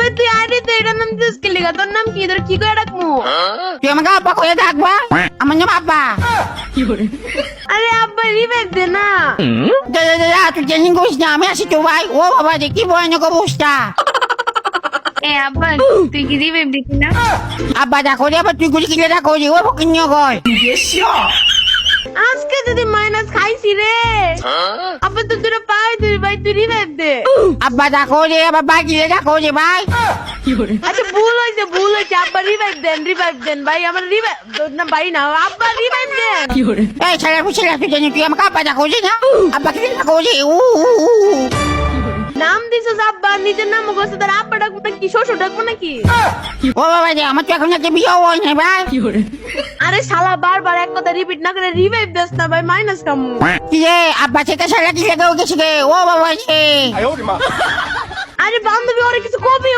আরে তুই আরে তো এটার নাম দিস কি লিগা তোর নাম কি তোর কি করে ডাকমু তুই আমাকে আব্বা কয়ে ডাকবা আমার নাম আব্বা আরে আব্বা রিভাইভ দে না তুই টেনশন করিস না আমি আছি তো ভাই ও বাবা রে কি ভয়ানক অবস্থা এ আব্বা তুই কি রিভাইভ দিবি না আব্বা দেখো রে আবার তুই গুলি কিনে রাখো রে ও ফকিন্য কয় আজকে যদি মাইনাস খাইছি রে আব্বা তো তোরা পাই তুই ভাই তুই রিভাইভ দে আব্বা দেখো রে আবার বাই কিনে রাখো রে ভাই আচ্ছা ভুল হয়েছে আব্বা রিভাইভ দেন ভাই আমার রিভাইভ না ভাই না আব্বা রিভাইভ দেন এই ছেলে পুছেলে তুই জানি তুই আমাকে আব্বা দেখো রে না আব্বা কিনে রাখো রে নাম দিছিস আব্বা নিজের নাম মুখস্থ তোর আব্বা ডাকবো না কি শ্বশুর ডাকবো নাকি ও বাবা রে আমার তো এখন একটা বিয়ে হয় না ভাই আরে শালা বারবার এক কথা রিপিট না করে রিভাইভ দিস না ভাই মাইনাস কামু কি রে আব্বা সেটা সারা কি লেগে গেছে রে ও বাবা রে আরে বান্ধবী ওরে কিছু কবি